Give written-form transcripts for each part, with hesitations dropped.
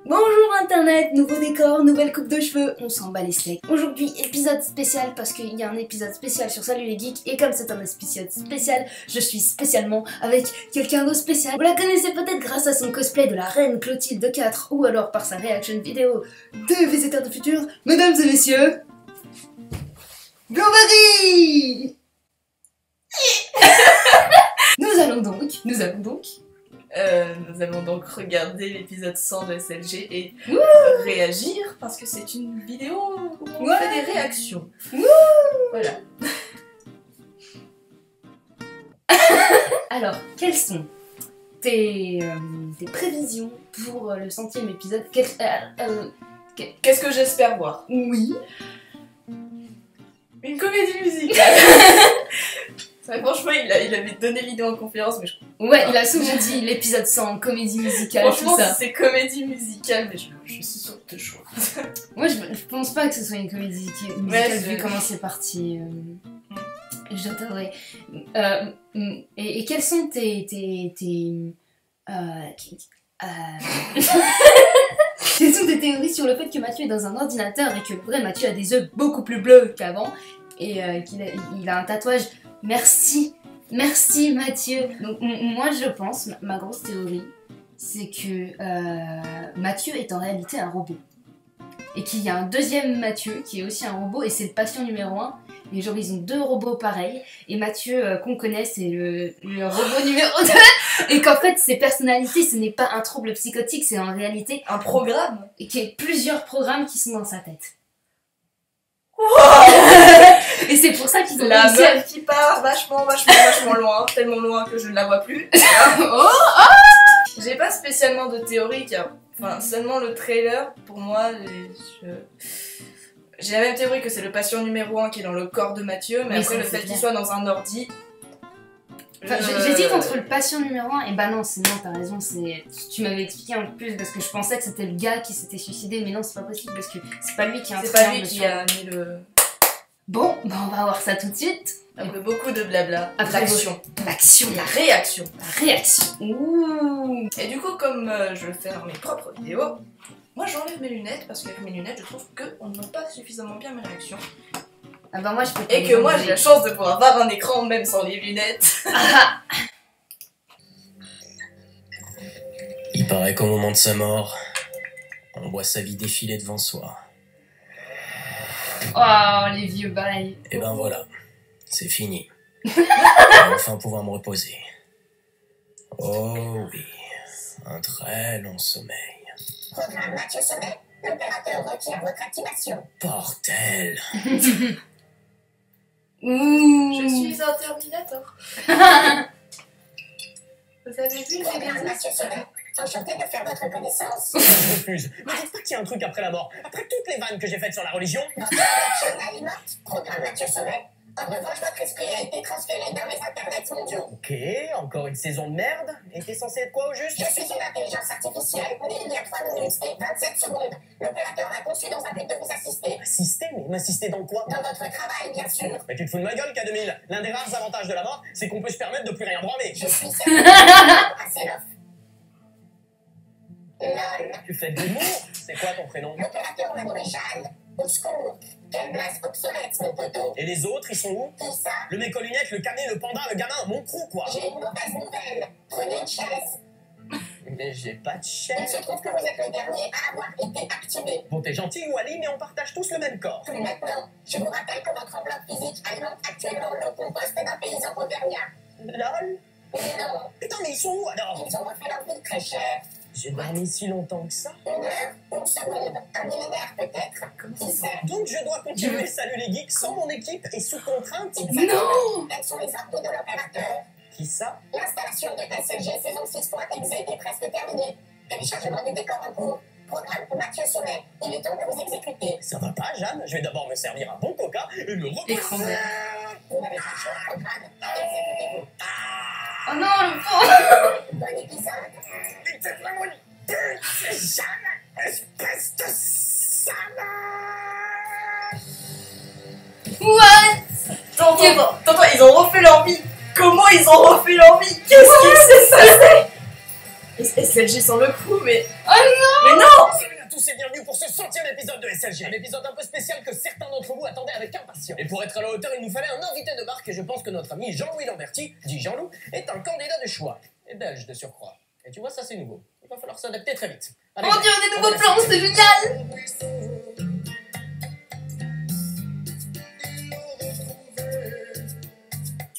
Bonjour internet, nouveau décor, nouvelle coupe de cheveux, on s'en bat les steaks. Aujourd'hui, épisode spécial parce qu'il y a un épisode spécial sur Salut les geeks et comme c'est un épisode spécial, je suis spécialement avec quelqu'un de spécial. Vous la connaissez peut-être grâce à son cosplay de la reine Clotilde IV ou alors par sa réaction vidéo de Visiteurs du futur. Mesdames et messieurs, Blueberry. Nous allons donc regarder l'épisode 100 de SLG et réagir parce que c'est une vidéo où on fait des réactions. Voilà. Alors, quelles sont tes prévisions pour le 100e épisode? Qu'est-ce que j'espère voir? Oui. Une comédie musicale. Franchement, il avait donné l'idée en conférence, mais ouais, il a souvent dit l'épisode 100, comédie musicale, franchement, tout ça. c'est comédie musicale, mais je suis sur deux choix. Moi, je pense pas que ce soit une comédie musicale, vu comment c'est parti. J'adorerais. Et quelles sont tes quelles sont tes théories sur le fait que Mathieu est dans un ordinateur et que le vrai Mathieu a des yeux beaucoup plus bleus qu'avant et qu'il a un tatouage? Merci Mathieu. Donc moi je pense, ma grosse théorie, c'est que Mathieu est en réalité un robot. Et qu'il y a un deuxième Mathieu qui est aussi un robot et c'est le patient numéro 1. Et genre ils ont deux robots pareils. Et Mathieu qu'on connaît c'est le robot numéro 2. Et qu'en fait ses personnalités ce n'est pas un trouble psychotique, c'est en réalité un programme. Et qu'il y a plusieurs programmes qui sont dans sa tête. Et c'est pour ça qu'ils ont la meuf qui part vachement loin, tellement loin que je ne la vois plus. J'ai pas spécialement de théorie car seulement le trailer pour moi j'ai la même théorie que c'est le patient numéro 1 qui est dans le corps de Mathieu, mais après le fait qu'il soit dans un ordi. J'hésite entre le patient numéro 1 et bah non, t'as raison, tu m'avais expliqué en plus parce que je pensais que c'était le gars qui s'était suicidé, mais non c'est pas possible parce que c'est pas lui qui a mis le... Bon, bah on va voir ça tout de suite. Avec beaucoup de blabla. L'action. La réaction. Ouh. Et du coup, comme je veux faire mes propres vidéos, moi j'enlève mes lunettes parce qu'avec mes lunettes, je trouve qu'on ne voit pas suffisamment bien mes réactions. Ah bah moi je peux pas. Et que moi j'ai la chance de pouvoir voir un écran même sans les lunettes. Il paraît qu'au moment de sa mort, on voit sa vie défiler devant soi. Oh, les vieux bails. Et ben voilà, c'est fini. Je vais enfin pouvoir me reposer. Oh oui, un très long sommeil. Programme Mathieu Sommet, l'opérateur requiert votre activation. Bordel. Je suis un Terminator. Vous avez vu Programme Mathieu Sommet, enchanté de faire votre connaissance. Je refuse. Ne dites pas qu'il y a un truc après la mort. Après toutes les vannes que j'ai faites sur la religion. Votre nationale est morte. Programme Mathieu Sommet. En revanche, votre esprit a été transféré dans les internets mondiaux. Ok, encore une saison de merde. Et t'es censé être quoi au juste? Je suis une intelligence artificielle, née il y a 3 minutes et 27 secondes. L'opérateur m'a conçu dans un but de vous assister. Assister? Mais m'assister dans quoi? Dans votre travail, bien sûr. Mais tu te fous de ma gueule, K2000. L'un des rares avantages de la mort, c'est qu'on peut se permettre de plus rien branler. Je suis certaine à Seloff. LOL. Tu fais de l'humour? C'est quoi ton prénom? L'opérateur m'a nommé Jeanne. Au secours. Quelle place obsolète, mon poteau. Et les autres, ils sont où? Qui ça? Le mec aux lunettes, le canet, le panda, le gamin, mon crew, quoi. J'ai une mauvaise nouvelle. Prenez une chaise. Mais j'ai pas de Il chaise. se trouve que vous êtes le dernier à avoir été activé. Bon, t'es gentil, Wally, mais on partage tous le même corps. Plus maintenant, je vous rappelle que votre enveloppe physique alimente actuellement le compost d'un paysan auvergnat. Lol. Non, Putain, mais ils sont où alors? ils ont refait leur vie très chère. J'ai dormi si longtemps que ça. 1 heure, 1 seconde, un millénaire peut-être. Qui sait? Donc je dois continuer Salut les geeks sans mon équipe et sous contrainte. Non. Quels sont les ordres de l'opérateur? Qui ça? L'installation de SLG saison 6.exe est presque terminée. Téléchargement du décor en cours. Programme Mathieu Sommet. Il est temps de vous exécuter. Ça va pas, Jeanne? Je vais d'abord me servir un bon coca et me Écran reposer. vert. Vous n'avez pas le choix, programme. Exécutez-vous. Oh non, le pauvre. Bon épisode. Putain, vraiment une pute, c'est Jeanne! Espèce de sale! What? T'entends, ils ont refait leur vie. Comment ils ont refait leur vie? Qu'est-ce que c'est ça? SLG sans le coup, mais... Oh Mais non! Salut à tous et bienvenue pour ce 100e épisode de SLG. Un épisode un peu spécial que certains d'entre vous attendaient avec impatience. Et pour être à la hauteur, il nous fallait un invité de marque et je pense que notre ami Jean-Louis Lamberti, dit Jean-Loup, est un candidat de choix. Et belge de surcroît. Et tu vois, ça c'est nouveau. Il va falloir s'adapter très vite. Allez, Mon dieu, des nouveaux plans, c'est génial!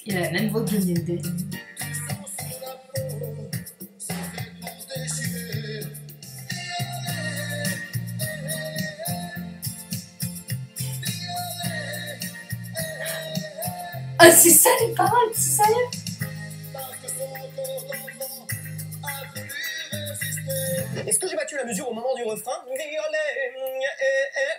Il a la même voix que Johnny Hallyday. Ah, c'est ça les paroles, c'est sérieux? Est-ce que j'ai battu la mesure au moment du refrain?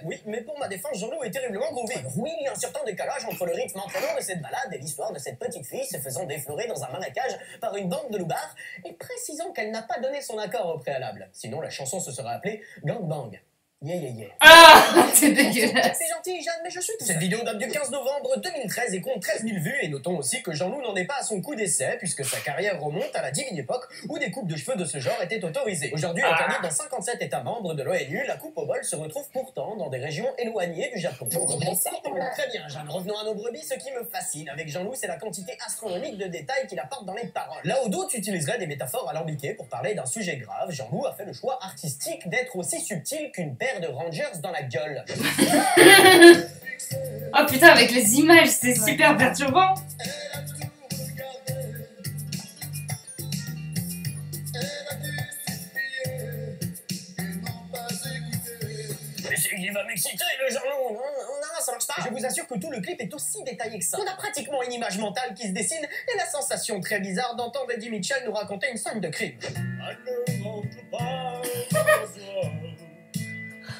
Oui, mais pour ma défense, Jean-Loup est terriblement groovy. Oui, il y a un certain décalage entre le rythme entraînant de cette balade et l'histoire de cette petite fille se faisant déflorer dans un marécage par une bande de loupards, et précisant qu'elle n'a pas donné son accord au préalable. Sinon, la chanson se serait appelée Gang Bang. Yeah, yeah, yeah. Ah, c'est dégueulasse. C'est gentil, Jeanne, mais je suis tout seul. Cette vidéo date du 15 novembre 2013 et compte 13 000 vues. Et notons aussi que Jean-Loup n'en est pas à son coup d'essai, puisque sa carrière remonte à la divine époque où des coupes de cheveux de ce genre étaient autorisées. Aujourd'hui, interdite dans 57 États membres de l'ONU, la coupe au bol se retrouve pourtant dans des régions éloignées du Japon. Très bien, Jeanne, revenons à nos brebis. Ce qui me fascine avec Jean-Loup, c'est la quantité astronomique de détails qu'il apporte dans les paroles. Là où d'autres utiliseraient des métaphores alambiquées pour parler d'un sujet grave, Jean-Loup a fait le choix artistique d'être aussi subtil qu'une paire de Rangers dans la gueule. Oh putain, avec les images, c'est super perturbant. Mais c'est qui va m'exciter, le Jean-Loup? Non, ça marche pas. Je vous assure que tout le clip est aussi détaillé que ça. On a pratiquement une image mentale qui se dessine et la sensation très bizarre d'entendre Eddie Mitchell nous raconter une scène de crime.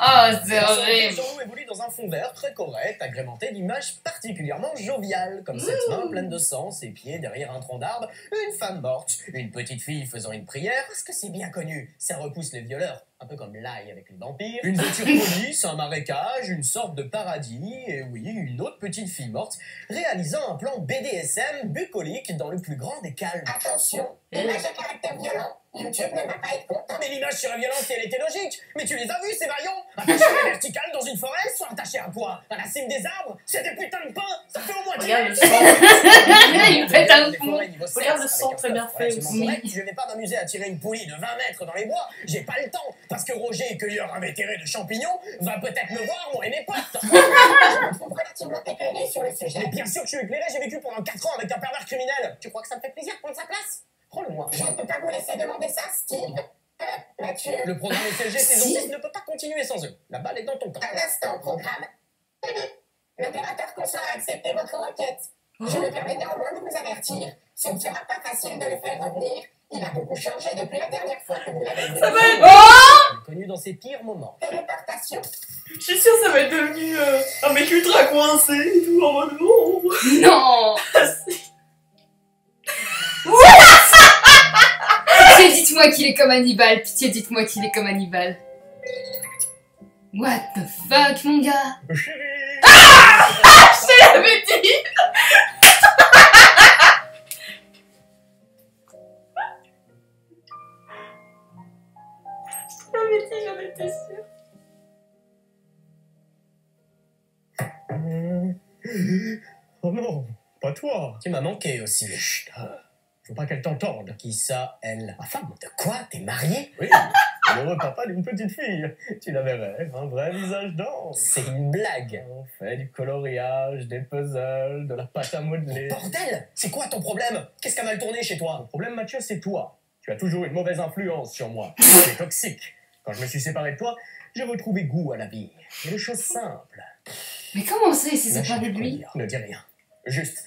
Oh, c'est horrible. Jean-Loup évolue dans un fond vert très correct, agrémenté d'images particulièrement joviales, comme cette main pleine de sang, ses pieds derrière un tronc d'arbre, une femme morte, une petite fille faisant une prière, parce que c'est bien connu, ça repousse les violeurs, un peu comme l'ail avec les vampires, une voiture police, un marécage, une sorte de paradis, et oui, une autre petite fille morte, réalisant un plan BDSM bucolique dans le plus grand des calmes. Attention, l'image à caractère violent. YouTube ne va pas être content. Mais l'image serait violente si elle était logique. Mais tu les as vus, ces maillons? Attachés à la verticale dans une forêt, sont attachés à quoi? À la cime des arbres? C'est des putains de pains. Ça fait au moins 10 Regarde le mètres. sang. Il pète un fond. Regarde le sang très bien fait aussi. Je vais pas m'amuser à tirer une poulie de 20 mètres dans les bois. J'ai pas le temps. Parce que Roger, cueilleur invétéré de champignons, va peut-être me voir, moi et mes potes. Je me trouve relativement éclairé sur le Mais sujet. bien sûr que je suis éclairé, j'ai vécu pendant 4 ans avec un pervers criminel. Tu crois que ça me fait plaisir de prendre sa place? Prends-le-moi. Je ne peux pas vous laisser demander ça, Steve. Mathieu, Le programme SLG saison 6 ne peut pas continuer sans eux. La balle est dans ton camp. un instant, programme. L'opérateur consent à accepter votre requête. Je me permets néanmoins de vous avertir. Ce ne sera pas facile de le faire revenir. Il a beaucoup changé depuis la dernière fois que vous l'avez vu. Oh, Je l'ai connu dans ses pires moments. Téléportation. Je suis sûre que ça va être devenu un mec ultra coincé et tout en mode oh. non. Pitié, dites-moi qu'il est comme Hannibal. Pitié, dites-moi qu'il est comme Hannibal. What the fuck, mon gars? Chérie! Je te l'avais dit. Je l'avais dit, j'en étais sûre. Oh non, pas toi. Tu m'as manqué aussi. Chut, faut pas qu'elle t'entende. Qui ça, elle? Ma femme. De quoi? T'es marié? Oui, l'heureux papa d'une petite fille. Tu la verrais, un vrai visage d'ange. C'est une blague. On fait du coloriage, des puzzles, de la pâte à modeler. Bordel! C'est quoi ton problème? Qu'est-ce qui a mal tourné chez toi? Le problème, Mathieu, c'est toi. Tu as toujours une mauvaise influence sur moi. Tu es toxique. Quand je me suis séparé de toi, j'ai retrouvé goût à la vie. Et les choses simples. Mais comment ça, il s'est Lâche séparé de rien, lui? Ne dis rien. Juste,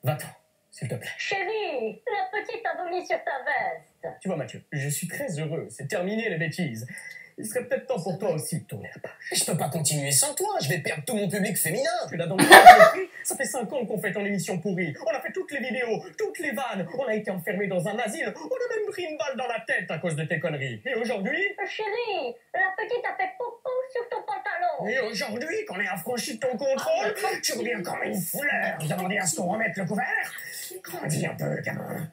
va-t'en, s'il te plaît. Chérie, la petite a vomi sur ta veste. Tu vois, Mathieu, je suis très heureux. C'est terminé, les bêtises. Il serait peut-être temps pour toi aussi de tourner la page. Je peux pas continuer sans toi. Je vais perdre tout mon public féminin. Tu l'as donc pas compris? Ça fait 5 ans qu'on fait ton émission pourrie. On a fait toutes les vidéos, toutes les vannes. On a été enfermés dans un asile. On a même pris une balle dans la tête à cause de tes conneries. Et aujourd'hui? Chérie, la petite a fait popo sur ton pantalon. Et aujourd'hui, qu'on ait affranchi de ton contrôle, tu reviens comme une fleur demander à ce qu'on remette le couvert. Grandis un peu, gamin.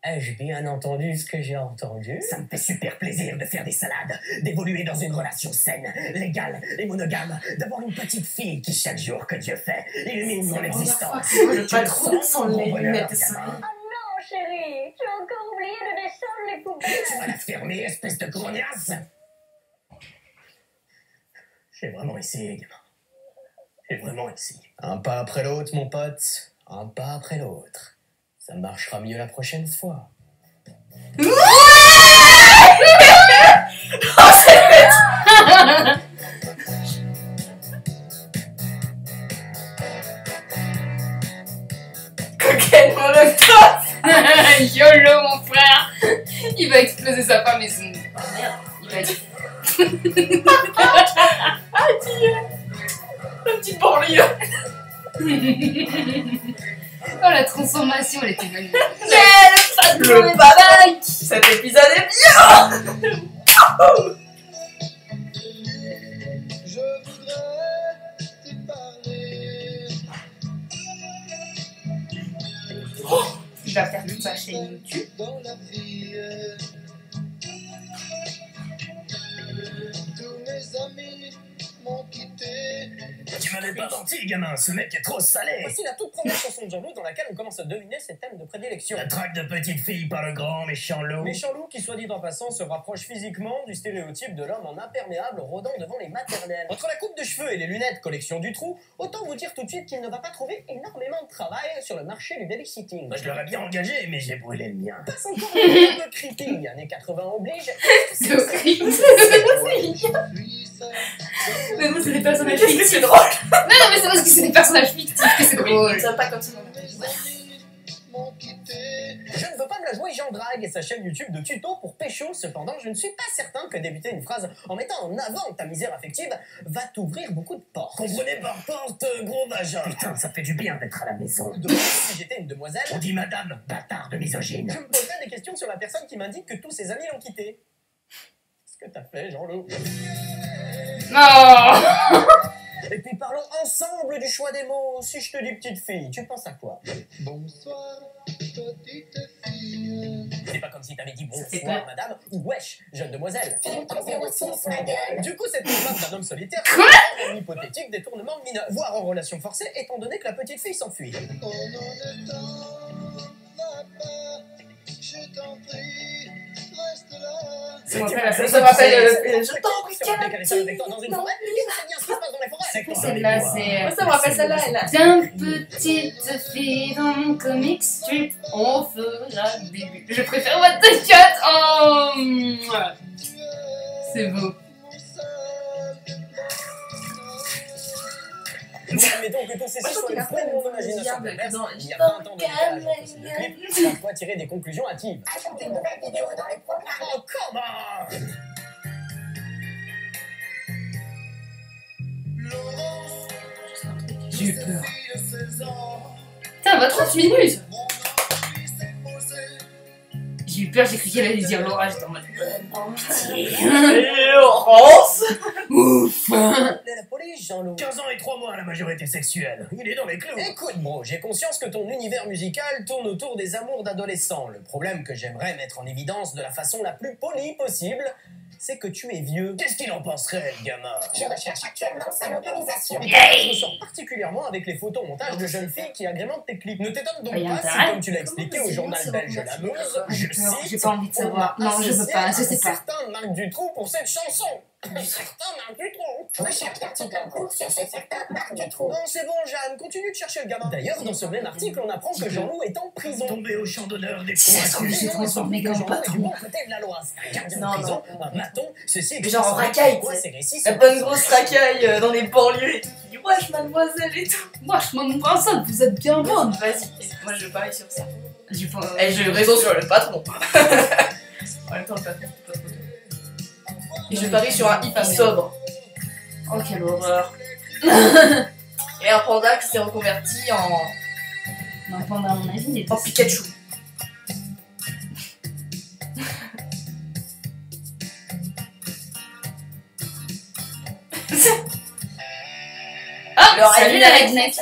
Ai-je bien entendu ce que j'ai entendu? Ça me fait super plaisir de faire des salades, d'évoluer dans une relation saine, légale et monogame, d'avoir une petite fille qui, chaque jour que Dieu fait, illumine mon existence. Le patron sans les lunettes de gamin. soleil. Oh non, chérie, tu as encore oublié de descendre les poubelles. Tu vas la fermer, espèce de grognasse! J'ai vraiment essayé, gamin. J'ai vraiment essayé. Un pas après l'autre, mon pote. Un pas après l'autre. Ça marchera mieux la prochaine fois. Cocaine molotov. YOLO mon frère. Il va exploser sa femme et son... Oh merde. Il va être... Un petit banlieue. Oh la transformation, elle était magnifique. Le bye. Cet épisode est bien. Il va faire toute sa chaîne YouTube. Tu m'avais pas menti, gamin, ce mec est trop salé! Voici la toute première chanson de Jean-Loup dans laquelle on commence à deviner ses thèmes de prédilection. La traque de petite fille par le grand méchant loup. Méchant loup qui, soit dit en passant, se rapproche physiquement du stéréotype de l'homme en imperméable rôdant devant les maternelles. Entre la coupe de cheveux et les lunettes collection du trou, autant vous dire tout de suite qu'il ne va pas trouver énormément de travail sur le marché du babysitting. Moi, je l'aurais bien engagé, mais j'ai brûlé le mien. Passe encore un peu creepy, années 80 oblige. C'est horrible. Mais vous, c'est des personnages fictifs. C'est drôle. Non, mais c'est parce que c'est des personnages fictifs que c'est drôle. Ça pas comme ça. Je ne veux pas me la jouer Jean Drague et sa chaîne YouTube de tuto pour pécho, cependant je ne suis pas certain que débuter une phrase en mettant en avant ta misère affective va t'ouvrir beaucoup de portes. Comprenez par porte, gros vagin. Putain, ça fait du bien d'être à la maison. Donc, si j'étais une demoiselle, On dit madame, bâtard de misogyne. je me poserais des questions sur la personne qui m'indique que tous ses amis l'ont quitté. Qu'est-ce que t'as fait, Jean-Loup? Oh. Et puis parlons ensemble du choix des mots. Si je te dis petite fille, tu penses à quoi? Bonsoir, petite fille. C'est pas comme si t'avais dit fait bonsoir, peur. madame, ou wesh, jeune demoiselle. File ton 06, ma gueule. Du coup, cette femme d'un homme solitaire, un hypothétique détournement de mineur, voire en relation forcée, étant donné que la petite fille s'enfuit. Oh non, ne t'en va pas, je t'en prie, reste là. Ça me rappelle. Je t'en prie, Avec toi dans une forêt, c'est bien ce qui se passe dans les forêts. C'est quoi Celle-là, c'est... Moi, ça me rappelle celle-là. Elle a. D'un petite fille dans mon comic strip, on fera début. Je préfère What the Cat. Oh, mouah. C'est beau. Admettons que tous ces Moi, je soient trouve le qu'il a fruit de fait mon une imagination diable perverse. dans- Il y a 20 ans de montage entre ces deux clips, parfois tirer des conclusions hâtives. Ajoute une nouvelle vidéo dans le programme. Oh, comment? J'ai eu peur. Putain, va 30 minutes. J'ai eu peur, j'ai cru qu'elle allait dire Laura, j'étais en mode... Laurence. Ouf. La police, Jean-Loup. 15 ans et 3 mois à la majorité sexuelle. Il est dans les clous. Écoute, bro, j'ai conscience que ton univers musical tourne autour des amours d'adolescents. Le problème que j'aimerais mettre en évidence de la façon la plus polie possible, c'est que tu es vieux. Qu'est-ce qu'il en penserait, le gamin? Je recherche actuellement sa localisation. Et ça ressort particulièrement avec les photomontages de jeunes filles qui agrémentent tes clips. Ne t'étonne donc Il y a pas si, intérêt. comme tu l'as expliqué au journal belge La Meuse, J'ai je peur, j'ai cite, pas envie de savoir. on Non, je veux pas, je sais un pas. certain Marc Dutroux pour cette chanson. Un certain Marc Dutroux. Recherche l'article en cours sur ce certain Marc Dutroux. Non, c'est bon, Jeanne, continue de chercher le gamin. D'ailleurs, dans ce même article, on apprend que Jean-Loup est en prison. Tombé au champ d'honneur des Si ça se trouve, pointus. j'ai transformé comme Jean-Loup est du patron. bon côté de la loi. C'est un gardien Non, de prison, non, un maton, ceci Mais genre en racaille, quoi, tu sais. ces récits La sont- bonne grosse racaille dans les banlieues et tout. Qui dit wesh mademoiselle et tout. Moi, je m'en prends ça, vous êtes bien bonne. Vas-y, moi je parie sur ça. J'ai pas... Et je raison sur le patron. En même temps, le patron, c'est pas trop. Et je parie sur un hippie sobre. Oh, quelle horreur. Et un panda qui s'est reconverti en Non, pendant mon avis, il est Pikachu. Ah, Alors, salut elle la est- redneck.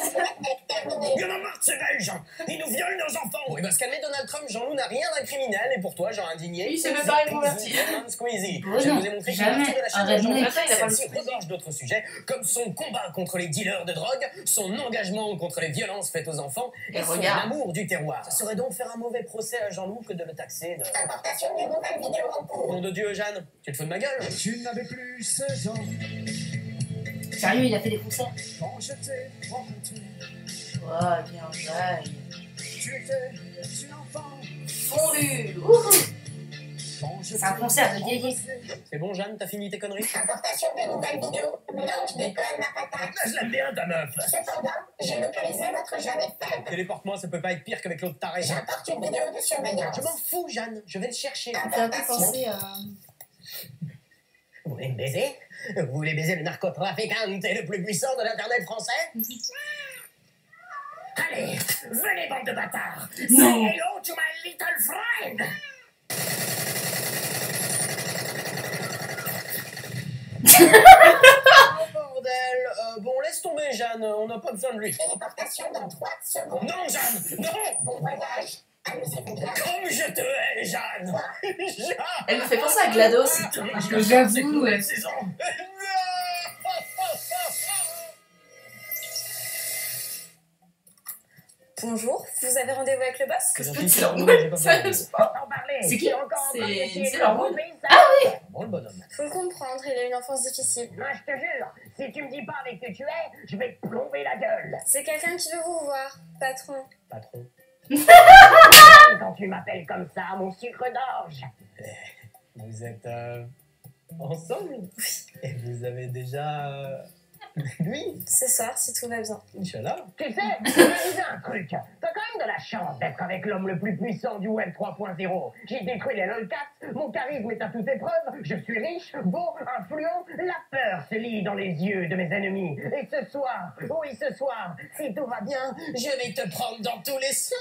Il y en a marre de ces Belges. Ils nous violent nos enfants. Oui, il va se calmer, Donald Trump. Jean-Loup n'a rien d'un criminel, et pour toi, genre indigné. Il s'est même pas reconverti. Squeezie. Oh Je non, vous ai montré jamais. qu'il de la chaîne Un de Jean-Loup. redneck. Celle-ci regorge d'autres sujets, comme son combat contre les dealers de drogue, son engagement contre les violences faites aux enfants, et son regarde. amour du terroir. Ça serait donc faire un mauvais procès à Jean-Loup que de le taxer de... Importation d'une nouvelle vidéo en cours. Nom de Dieu, Jeanne, tu te fous de ma gueule? Tu n'avais plus 16 ans Sérieux, il a fait des concerts. quand je t'ai rencontré. Oh, bien vague. Tu étais une enfant Fondu. quand je C'est un concert de Guégué. C'est bon, Jeanne, t'as fini tes conneries? Importation d'une nouvelle vidéo. L'ange décolle ma patate. Je l'aime bien, ta meuf. Cependant, j'ai localisé votre jeune est faible. Téléporte-moi, ça peut pas être pire qu'avec l'autre taré. J'apporte une vidéo de surveillance. Je m'en fous, Jeanne, je vais le chercher. Ça fait un peu penser à... Vous voulez me baiser? Vous voulez baiser le narcotrafiquant le plus puissant de l'internet français? Allez, venez, bande de bâtards! Non. Say hello to my little friend! Oh, bordel! Bon, laisse tomber, Jeanne, on n'a pas besoin de lui. Téléportation dans 3 secondes. Non, Jeanne! Non! Bon voyage. Amusez-vous bien. Comme je te hais, Jeanne! Jeanne! Elle me fait penser à GLaDOS. J'avoue, ouais. 6 ans! Bonjour, vous avez rendez-vous avec le boss? C'est C'est gentil, leur j'ai rôle. pas besoin de Sérieusement. C'est qui? C'est leur rôle. Bon, le bonhomme. Faut le comprendre, il a une enfance difficile. Moi, je te jure, si tu me dis pas avec qui tu es, je vais te plomber la gueule. C'est quelqu'un qui veut vous voir, patron. Patron. Quand tu m'appelles comme ça, mon sucre d'orge. Vous êtes ensemble? Et vous avez déjà lui? Ce soir, si tout va bien. Inch'Allah. Tu sais, je vais te dire un truc. T'as quand même de la chance d'être avec l'homme le plus puissant du web 3.0. J'ai détruit les lolcats, mon charisme est à toute épreuve, je suis riche, beau, influent, la peur se lit dans les yeux de mes ennemis. Et ce soir, oui ce soir, si tout va bien, je vais te prendre dans tous les sens.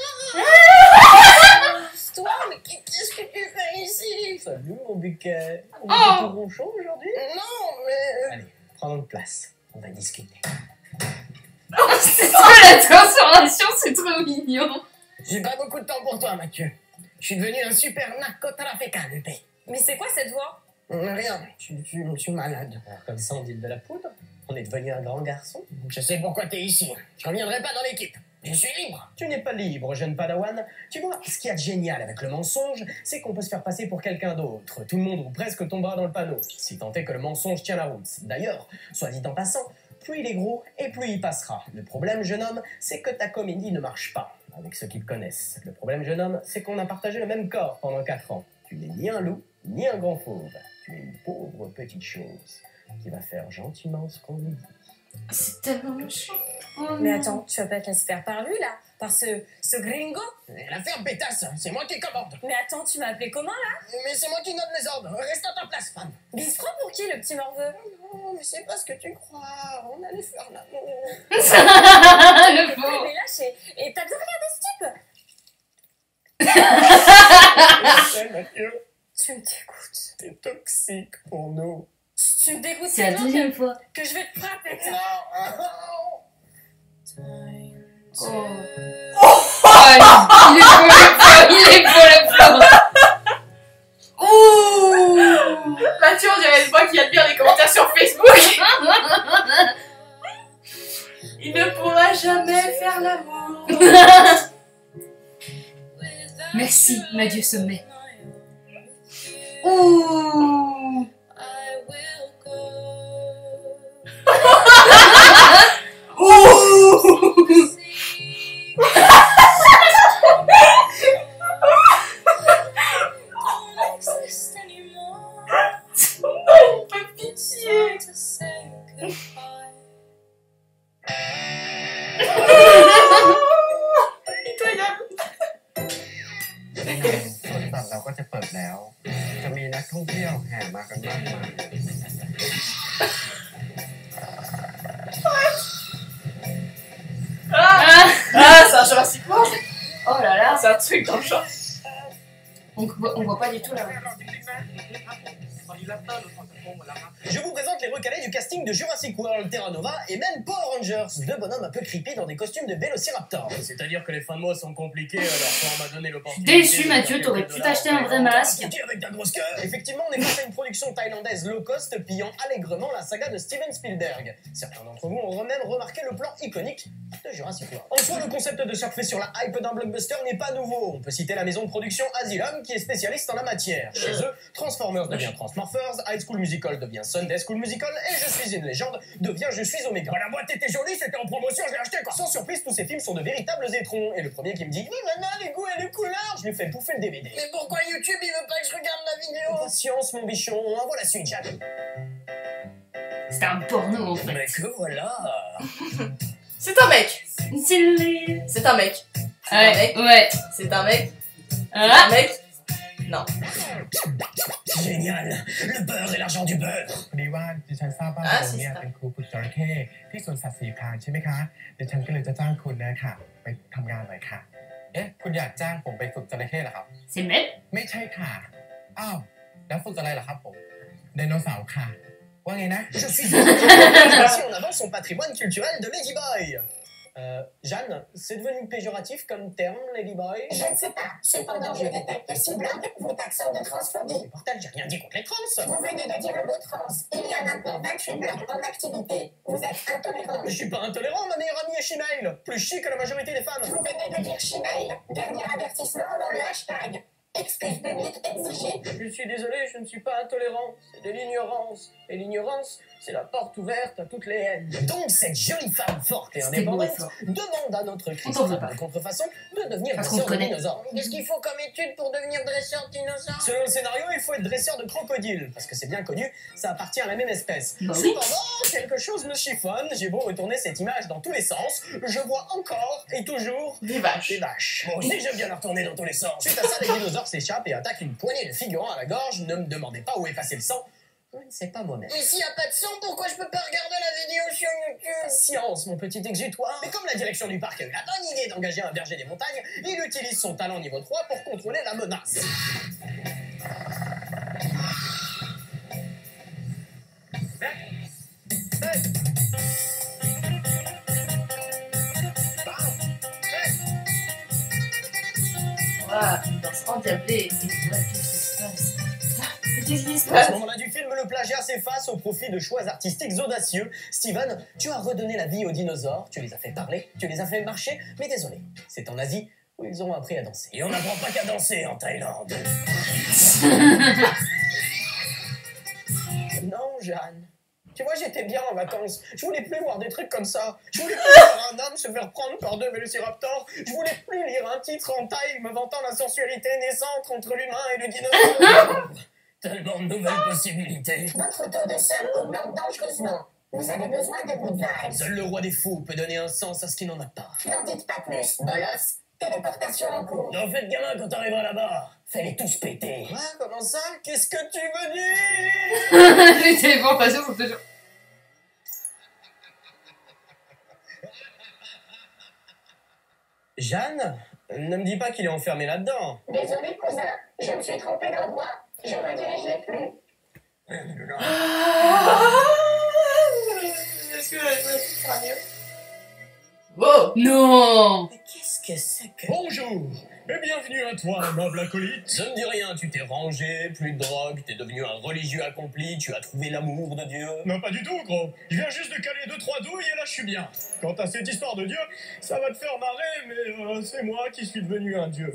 Toi, mais qu'est-ce que tu fais ici? Salut mon buquet. On est tout ronchon aujourd'hui? Non, mais... Allez, prends notre place. On va discuter. C'est trop la transformation, c'est trop mignon. J'ai pas beaucoup de temps pour toi, Mathieu. Je suis devenu un super narcotrafiquant. Mais c'est quoi cette voix? Rien, je suis malade. Alors, comme ça, on dit de la poudre. On est devenu un grand garçon. Je sais pourquoi t'es ici. Je reviendrai pas dans l'équipe. Je suis libre. Tu n'es pas libre, jeune padawan. Tu vois, ce qu'il y a de génial avec le mensonge, c'est qu'on peut se faire passer pour quelqu'un d'autre. Tout le monde ou presque tombera dans le panneau, si tant est que le mensonge tient la route. D'ailleurs, soit dit en passant, plus il est gros et plus il passera. Le problème, jeune homme, c'est que ta comédie ne marche pas avec ceux qui te connaissent. Le problème, jeune homme, c'est qu'on a partagé le même corps pendant 4 ans. Tu n'es ni un loup, ni un grand fauve. Tu es une pauvre petite chose qui va faire gentiment ce qu'on lui dit. C'est tellement méchant. Oh Mais non. attends, tu vas pas te laisser faire par lui, là? Par ce gringo? L'affaire pétasse, c'est moi qui commande. Mais attends, tu m'as appelé comment, là? Mais c'est moi qui donne les ordres. Reste à ta place, femme. Mais il se prend pour qui, le petit morveux? Non, mais c'est pas ce que tu crois. On allait faire l'amour. Le pauvre. Mais lâche, et t'as bien regardé ce type? Mathieu, Tu me dégoûtes. t'es toxique pour nous. Tu me dégoûtes C'est la tellement deuxième fois. que je vais te frapper. Non. Oh. Il est beau le plan. Ouh. Mathieu, on dirait pas qu'il y a de lire les commentaires sur Facebook. Il ne pourra jamais faire l'amour. Merci, Mathieu Sommet. Ouh. Pitoyable. สวนสัตว์เราก็จะเปิดแล้ว จะมีนักท่องเที่ยวแห่มากันมากมาย Ah, c'est un Jurassic World. Oh là là. C'est un truc dans le genre. On voit pas du tout là. Je vous présente les recalés du casting. casting de Jurassic World, Terra Nova et même Power Rangers, deux bonhommes un peu creepy dans des costumes de Vélociraptor. C'est-à-dire que les fins de mois sont compliquées, alors quand on m'a donné l'opportunité... Déçu, Mathieu, t'aurais pu t'acheter un vrai masque. Avec ta grosse queue. Effectivement, on est face à une production thaïlandaise low cost pillant allègrement la saga de Steven Spielberg. Certains d'entre vous ont même remarqué le plan iconique de Jurassic World. En soi, le concept de surfer sur la hype d'un blockbuster n'est pas nouveau. On peut citer la maison de production Asylum qui est spécialiste en la matière. Chez eux, Transformers devient Transmorphers, High School Musical devient Sunday School Musical et Je suis une légende devient Je suis Omega. La boîte était jolie, c'était en promotion, je l'ai acheté quoi. Sans surprise, tous ces films sont de véritables étrons. Et le premier qui me dit « Oui, maintenant, les goûts et les couleurs », je lui fais bouffer le DVD. Mais pourquoi YouTube il veut pas que je regarde la vidéo? Patience, mon bichon, envoie la suite, Jeanne. C'était un porno en fait. Mais que voilà. C'est un mec. C'est le... C'est un mec. C'est un Ouais, mec. ouais. C'est un mec. Ah. Un mec. Non. Génial. Le beurre et l'argent du beurre. พอดีว่าดิฉันทราบว่า อ่ะ คุณเนี่ย สิ เป็นครูฝึกจระเข้ที่สวนสัตว์ศรีพรานใช่ไหมคะดิฉันก็เลยจะจ้างคุณนะคะไปทำงานหน่อยค่ะเอ๊ะคุณอยากจ้างผมไปฝึกจระเข้เหรอครับ C'est le même? ไม่ใช่ค่ะอ้าวแล้วฝึกอะไรเหรอครับผมไดโนเสาร์ค่ะว่าไงนะ Je suis ici en avant son patrimoine culturel de Ladyboy. Jeanne, c'est devenu péjoratif comme terme, Ladyboy? Je ne sais pas. Cependant, je détecte 6 blogs vous taxant de transphobie. Mais bordel, j'ai rien dit contre les trans. Vous venez de dire le mot trans. Il y a maintenant 28 blogs en activité. Vous êtes intolérant. Je suis pas intolérant, ma meilleure amie est Shemale. Plus chic que la majorité des femmes. Vous venez de dire Shemale. Dernier avertissement dans le hashtag. Excuse publique exigée. Je suis désolé, je ne suis pas intolérant. C'est de l'ignorance. Et l'ignorance, c'est la porte ouverte à toutes les haines. Donc, cette jolie femme forte et C'était beau et indépendante fort. demande à notre On t'en Christophe veut pas. de contrefaçon de devenir Parce qu'on dresseur de connaît. dinosaures. Qu'est-ce qu'il faut comme étude pour devenir dresseur de dinosaure? Selon le scénario, il faut être dresseur de crocodile, parce que c'est bien connu, ça appartient à la même espèce. Bah oui. Cependant, quelque chose me chiffonne, j'ai beau retourner cette image dans tous les sens, je vois encore et toujours Des vaches. des vaches. Bon, si j'aime bien la retourner dans tous les sens. Suite à ça, les dinosaures s'échappent et attaquent une poignée de figurants à la gorge. Ne me demandez pas où est passé le sang. Je ne sais pas moi-même. Mais s'il y a pas de sang, pourquoi je peux pas regarder la vidéo sur YouTube? Science, mon petit exutoire. Mais comme la direction du parc a eu la bonne idée d'engager un berger des montagnes, il utilise son talent niveau 3 pour contrôler la menace. Voilà, une danse endiablée. Et ouais, qu'est-ce qui se passe? Mais qu'est-ce qui se À passe? ce moment-là du film, le plagiat s'efface au profit de choix artistiques audacieux. Steven, tu as redonné la vie aux dinosaures, tu les as fait parler, tu les as fait marcher, mais désolé, c'est en Asie où ils ont appris à danser. Et on n'apprend pas qu'à danser en Thaïlande. Non, Jeanne. Tu vois, j'étais bien en vacances. Je voulais plus voir des trucs comme ça. Je voulais plus voir un homme se faire prendre par deux vélociraptors. Je voulais plus lire un titre en thaï me vantant la sensualité naissante entre l'humain et le dinosaure. Tellement de nouvelles possibilités. Votre taux de seum augmente dangereusement. Vous avez besoin de good vibes. Seul le roi des fous peut donner un sens à ce qui n'en a pas. N'en dites pas plus, bolos. Téléportation en cours. Non, faites gamin quand t'arriveras là-bas. Fais-les tous péter. Quoi? Comment ça? Qu'est-ce que tu veux dire? Les téléportations sont toujours... Jeanne, ne me dis pas qu'il est enfermé là-dedans. Désolé, cousin. Je me suis trompé d'endroit. Je redirige les flux. Est-ce que je sera mieux? Wow! Non! Mais qu'est-ce que c'est que... Bonjour et bienvenue à toi, noble acolyte. Ça ne me dit rien, tu t'es rangé, plus de drogue, t'es devenu un religieux accompli, tu as trouvé l'amour de Dieu. Non, pas du tout, gros. Je viens juste de caler 2-3 douilles et là, je suis bien. Quant à cette histoire de Dieu, ça va te faire marrer, mais c'est moi qui suis devenu un dieu.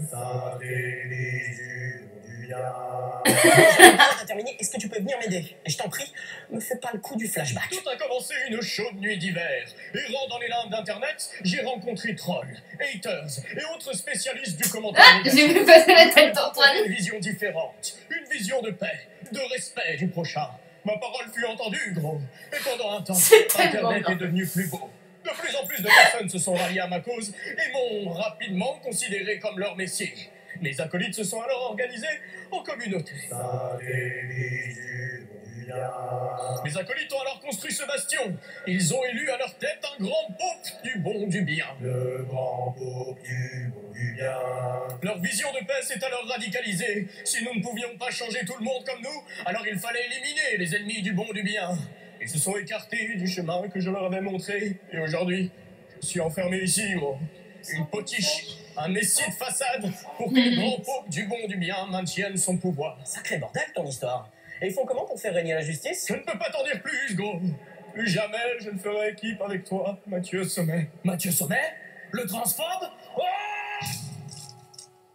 T'as terminé, est-ce que tu peux venir m'aider? Et je t'en prie, me fais pas le coup du flashback. Tout a commencé une chaude nuit d'hiver. Errant dans les limbes d'internet, j'ai rencontré trolls, haters et autres spécialistes du commentaire. Ah, j'ai vu passer la tête d'Antoine. Une vision différente, une vision de paix, de respect du prochain. Ma parole fut entendue, gros. Et pendant un temps, C'est tellement Internet bien. est devenu plus beau. De plus en plus de personnes se sont ralliées à ma cause et m'ont rapidement considéré comme leur messie. Mes acolytes se sont alors organisés en communauté. Mes acolytes ont alors construit ce bastion. Ils ont élu à leur tête un grand pope du bon du bien. Le grand pope du bon du bien. Leur vision de paix s'est alors radicalisée. Si nous ne pouvions pas changer tout le monde comme nous, alors il fallait éliminer les ennemis du bon du bien. Ils se sont écartés du chemin que je leur avais montré. Et aujourd'hui, je suis enfermé ici, moi. Une potiche, un messie de façade pour que le grand pope du bon du bien maintienne son pouvoir. Sacré bordel, ton histoire. Et ils font comment pour faire régner la justice? Je ne peux pas t'en dire plus, gros. Plus jamais je ne ferai équipe avec toi, Mathieu Sommet. Mathieu Sommet? Le transphobe?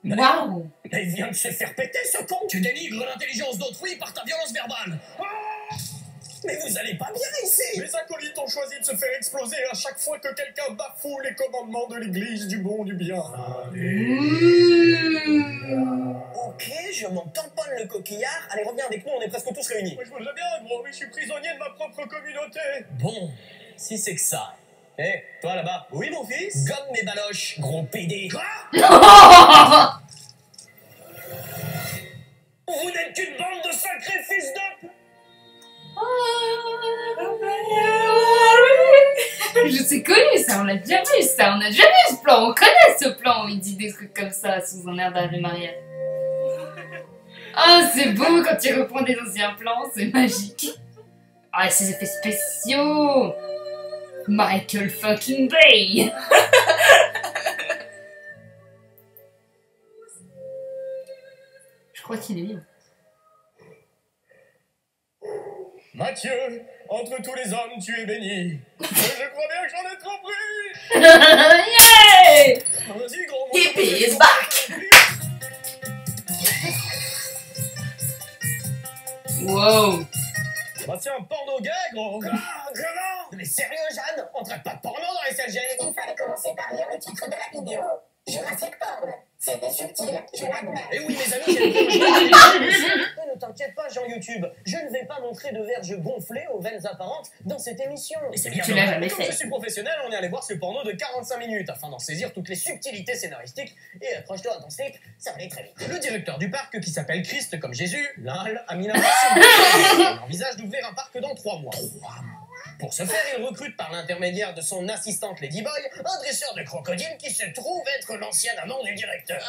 Waouh! Mais il vient de se faire péter, ce con! Tu dénigres l'intelligence d'autrui par ta violence verbale. Mais vous allez pas bien ici! Les acolytes ont choisi de se faire exploser à chaque fois que quelqu'un bafoue les commandements de l'église du bon du bien. Ok, je m'en tamponne le coquillard. Allez, reviens avec nous, on est presque tous réunis. Moi, je voudrais bien, gros, mais je suis prisonnier de ma propre communauté. Bon, si c'est que ça. Hé, toi là-bas. Oui, mon fils? Gomme mes baloches, gros PD. Quoi? Vous n'êtes qu'une bande de sacrés fils de... Je sais connu ça, on l'a déjà vu ça, on a déjà vu ce plan, on connaît ce plan où il dit des trucs comme ça sous un air d'arrêt mariage. Oh, c'est beau quand il reprend des anciens plans, c'est magique. Ah, ces effets spéciaux. Michael fucking Bay. Je crois qu'il est libre. Mathieu, entre tous les hommes, tu es béni. Mais je crois bien que j'en ai trop pris. Yeah! Vas-y, gros. Hippie is back. Wow. Bah tiens, porno gay, gros. Comment? Mais sérieux, Jeanne? On traite pas de porno dans les SLG? Il fallait commencer par lire le titre de la vidéo. Jurassic Porn. C'était subtil, je l'admets. Eh oui, mes amis, j'ai le ne t'inquiète pas, Jean YouTube. Je ne vais pas montrer de verges gonflées aux veines apparentes dans cette émission. Et c'est bien Tu l'as jamais comme fait. je suis professionnel, on est allé voir ce porno de 45 minutes afin d'en saisir toutes les subtilités scénaristiques. Et accroche-toi à ton slip, ça va aller très vite. Le directeur du parc, qui s'appelle Christ comme Jésus, l'Inl, a mis la main sur le il envisage d'ouvrir un parc dans 3 mois. Pour ce faire, il recrute par l'intermédiaire de son assistante Ladyboy un dresseur de crocodile qui se trouve être l'ancien amant du directeur.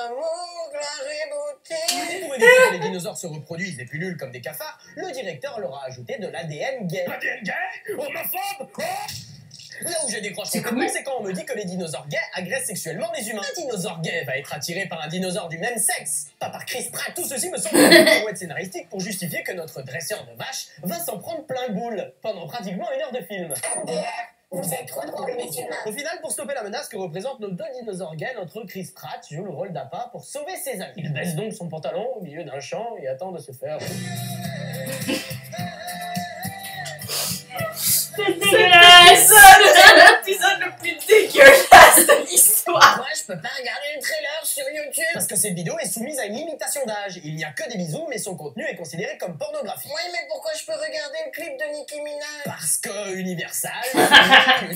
Amour, gloire et beauté. Et pour éviter que les dinosaures se reproduisent et pullulent comme des cafards, le directeur leur a ajouté de l'ADN gay. ADN gay? Homophobe? Là où je décroche C'est complètement, cool. c'est quand on me dit que les dinosaures gays agressent sexuellement les humains. Un dinosaure gay va être attiré par un dinosaure du même sexe, pas par Chris Pratt. Tout ceci me semble une pirouette scénaristique pour justifier que notre dresseur de vache va s'en prendre plein le boule pendant pratiquement 1 heure de film. MDR, vous êtes trop drôles, les humains. Au final, pour stopper la menace que représentent nos 2 dinosaures gays, notre Chris Pratt joue le rôle d'appât pour sauver ses amis. Il baisse donc son pantalon au milieu d'un champ et attend de se faire... C'est dégueulasse. L'épisode le plus dégueulasse de l'histoire. Moi, je peux pas regarder le trailer sur YouTube. Parce que cette vidéo est soumise à une limitation d'âge. Il n'y a que des bisous, mais son contenu est considéré comme pornographique. Oui, mais pourquoi je peux regarder le clip de Nicki Minaj? Parce que Universal...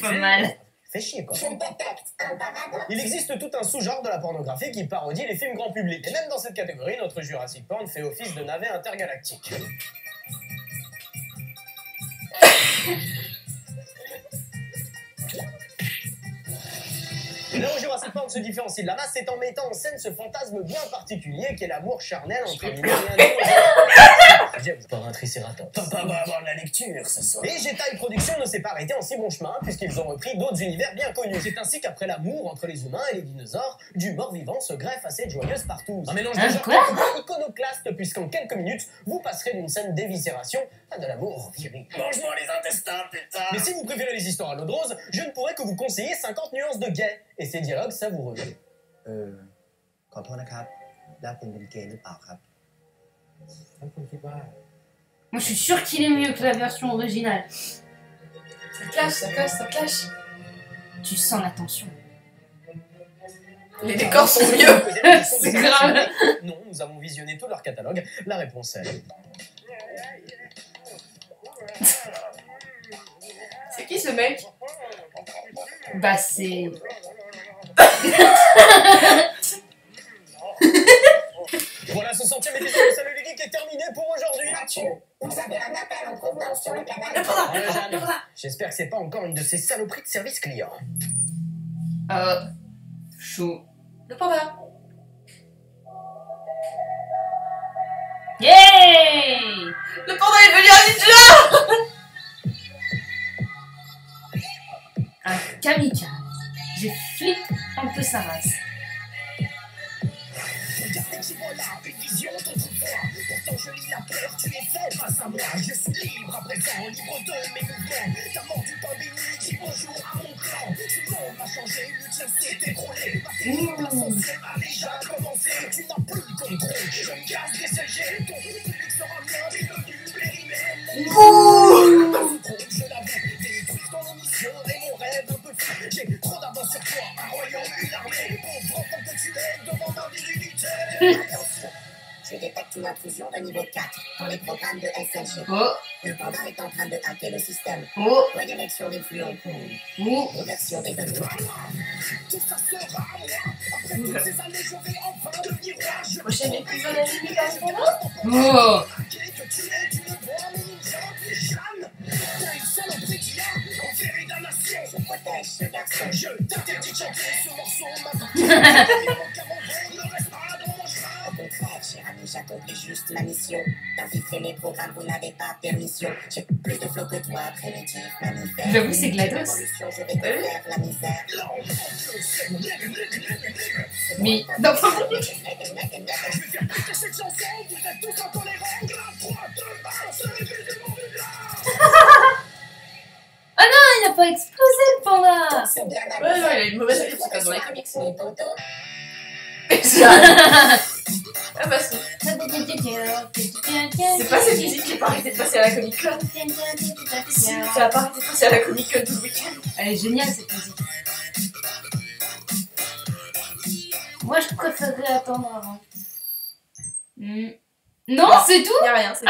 Pas mal. Fait chier, quoi. Je détecte un paradoxe. Il existe tout un sous-genre de la pornographie qui parodie les films grand public. Et même dans cette catégorie, notre Jurassic Porn fait office de navet intergalactique. Là où Jurassic Park se différencie de la masse, c'est en mettant en scène ce fantasme bien particulier qu'est l'amour charnel entre un humain et un dinosaure. Par un tricératops. Papa va avoir de la lecture ce soir. Et Jedi Productions ne s'est pas arrêté en si bon chemin, puisqu'ils ont repris d'autres univers bien connus. C'est ainsi qu'après l'amour entre les humains et les dinosaures, du mort-vivant se greffe à cette joyeuse partouze. Un mélange de genres complètement iconoclaste, puisqu'en quelques minutes, vous passerez d'une scène d'éviscération à de l'amour viril. Mange-moi les intestins, putain! Mais si vous préférez les histoires à l'eau de rose, je ne pourrais que vous conseiller 50 nuances de gay et ses dialogues savoureux. ขอโทษนะครับแล้วคุณเป็นเกย์หรือเปล่าครับถ้าคุณคิดว่า Moi, je suis sûre qu'il est mieux que la version originale. Ça clash, ça clash, ça clash. Tu sens la tension. Les décors sont mieux. C'est grave. Non, nous avons visionné tout leur catalogue. La réponse est... C'est qui ce mec? Bah, c'est... Voilà, ce 100e épisode de Salut les Geeks est terminé pour aujourd'hui. Mathieu, vous avez un appel en provenance sur le canal. Jeanne, j'espère que c'est pas encore une de ces saloperies de service client. Chaud. Le panda. Yeah! Le panda est venu à Ninja. sa race. Regardez qui voilà, une vision d'autrefois. Pourtant je lis la peur, tu es fait face à moi. Je suis libre à présent, libre de mes mouvements. T'as mordu pain béni, dis bonjour à mon clan. Ce monde m'a changé, le tien s'est écroulé. Ma terrible ascension a déjà commencé. Tu n'as plus le contrôle, je me casse des CG. Ton public sera mien, t'es devenu périmé. Je l'avoue, détruire ton mission et mon rêve un peu fou. J'ai trop d'avance sur toi, un royaume, une armée. Pauvre enfant que tu es devant ma virilité. Attention, je détecte une intrusion de niveau 4 dans les programmes de SLG. Oh. Le panda est en train de hacker le système. Oh. Redirection des flux en cours. Oh. Conversion des données. Tout ça sera à moi. Après toutes ces années, je vais enfin devenir roi. Prochain épisode d'anime par contre. Oh. Que tu es, tu le vois, mon ninja. Jeanne, t'as une saloperie qui a enferré la nation. Je protège ce garçon. Je t'interdis de chanter ce morceau maintenant. Ne reste pas dans mon chemin. Au contraire, cher ami, j'accomplis juste ma mission. D'infiltrer mes programmes, vous n'avez pas permission. J'ai plus de flow que toi, primitif, mammifère. J'avoue, c'est GLaDOS. Révolution, je vais te faire la misère. Mais non. Je vais faire péter cette chanson, vous êtes tous intolérants. 3, 2, 1, c'est le début du monde. Oh non, il n'a pas explosé le panda. C'est bien la Ouais, non, il a une mauvaise habitude, c'est comme dans les comics. mes potos. Ah bah si. C'est pas cette musique qui est pas arrêtée de passer à la Comic Con. Si, ça a pas arrêté de passer à la Comic Con tout le week-end. Elle est géniale cette musique. Moi je préférerais attendre avant. Non, c'est tout. Y'a rien, c'est